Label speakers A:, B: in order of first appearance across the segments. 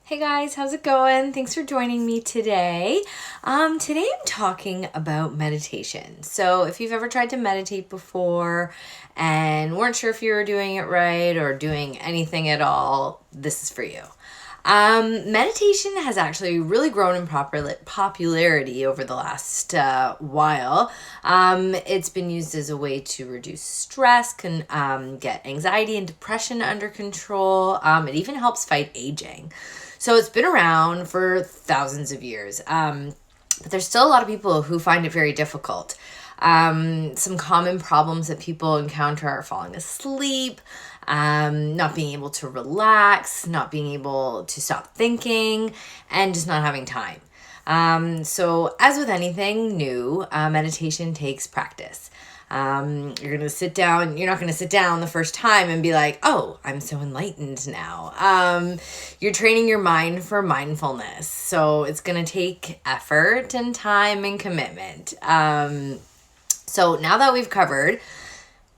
A: Hey guys, how's it going? Thanks for joining me today. Today I'm talking about meditation. So if you've ever tried to meditate before and weren't sure if you were doing it right or doing anything at all, this is for you. Meditation has actually really grown in popularity over the last while. It's been used as a way to reduce stress, can get anxiety and depression under control. It even helps fight aging. So it's been around for thousands of years. But there's still a lot of people who find it very difficult. Some common problems that people encounter are falling asleep, not being able to relax, not being able to stop thinking, and just not having time. So as with anything new, meditation takes practice. You're going to sit down. You're not going to sit down the first time and be like, oh, I'm so enlightened now. You're training your mind for mindfulness. So it's going to take effort and time and commitment. So now that we've covered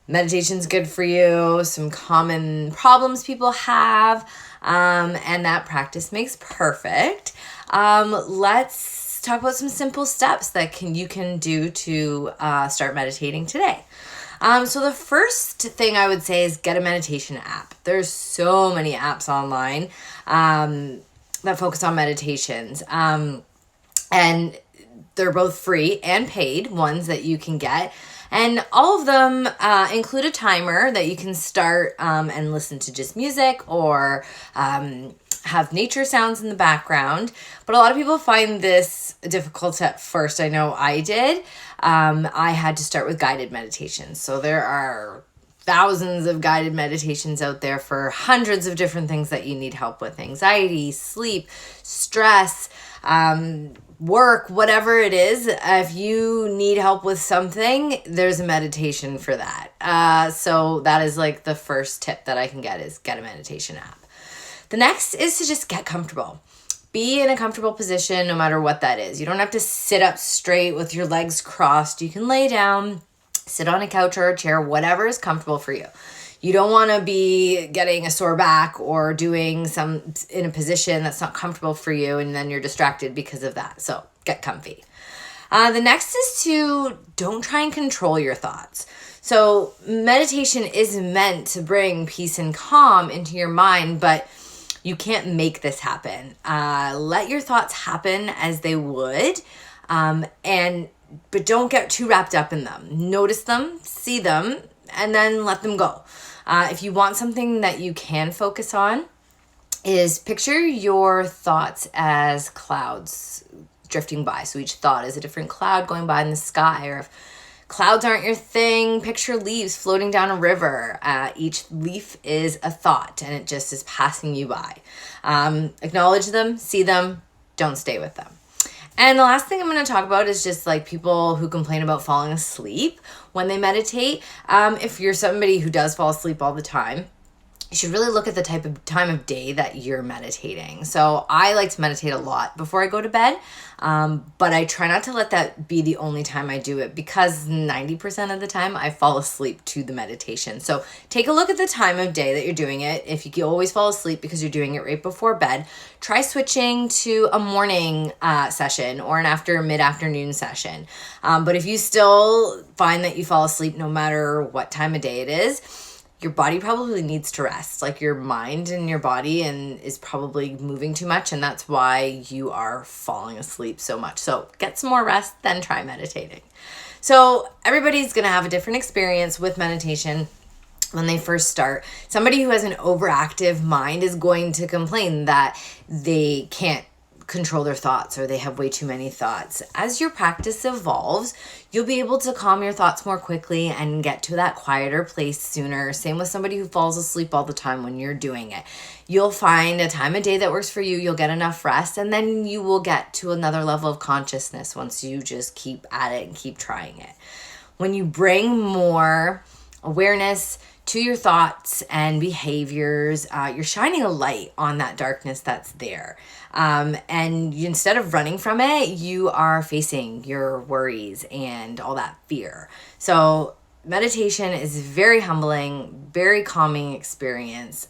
A: meditation's good for you, some common problems people have, and that practice makes perfect, let's talk about some simple steps that you can do to start meditating today. So the first thing I would say is get a meditation app. There's so many apps online that focus on meditations. And they're both free and paid ones that you can get. And all of them include a timer that you can start and listen to just music or have nature sounds in the background. But a lot of people find this difficult at first. I know I did. I had to start with guided meditations. So there are thousands of guided meditations out there for hundreds of different things that you need help with: anxiety, sleep, stress, work, whatever it is. If you need help with something, there's a meditation for that. So that is like the first tip that I can get, is get a meditation app. The next is to just get comfortable. Be in a comfortable position no matter what that is. You don't have to sit up straight with your legs crossed. You can lay down, sit on a couch or a chair, whatever is comfortable for you. You don't want to be getting a sore back or doing some in a position that's not comfortable for you, and then you're distracted because of that. So get comfy. The next is to don't try and control your thoughts. So meditation is meant to bring peace and calm into your mind, but you can't make this happen. Let your thoughts happen as they would, but don't get too wrapped up in them. Notice them, see them, and then let them go. If you want something that you can focus on, is picture your thoughts as clouds drifting by. So each thought is a different cloud going by in the sky. Or if clouds aren't your thing, picture leaves floating down a river. Each leaf is a thought, and it just is passing you by. Acknowledge them, see them, don't stay with them. And the last thing I'm going to talk about is just like people who complain about falling asleep when they meditate. If you're somebody who does fall asleep all the time, you should really look at the type of time of day that you're meditating. So I like to meditate a lot before I go to bed, but I try not to let that be the only time I do it, because 90% of the time I fall asleep to the meditation. So take a look at the time of day that you're doing it. If you always fall asleep because you're doing it right before bed, try switching to a morning session or an mid-afternoon session. But if you still find that you fall asleep no matter what time of day it is, your body probably needs to rest. Like your mind and your body is probably moving too much, and that's why you are falling asleep so much. So get some more rest, then try meditating. So everybody's going to have a different experience with meditation when they first start. Somebody who has an overactive mind is going to complain that they can't control their thoughts, or they have way too many thoughts. As your practice evolves, you'll be able to calm your thoughts more quickly and get to that quieter place sooner. Same with somebody who falls asleep all the time when you're doing it. You'll find a time of day that works for you, you'll get enough rest, and then you will get to another level of consciousness once you just keep at it and keep trying it. When you bring more awareness to your thoughts and behaviors, you're shining a light on that darkness that's there. And instead of running from it, you are facing your worries and all that fear. So meditation is very humbling, very calming experience.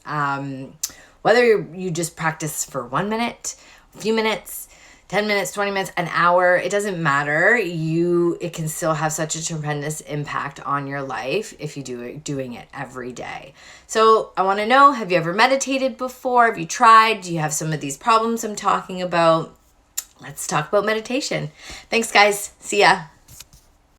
A: Whether you just practice for 1 minute, a few minutes, 10 minutes, 20 minutes, an hour, it doesn't matter. It can still have such a tremendous impact on your life if you doing it every day. So I want to know, have you ever meditated before? Have you tried? Do you have some of these problems I'm talking about? Let's talk about meditation. Thanks, guys. See ya.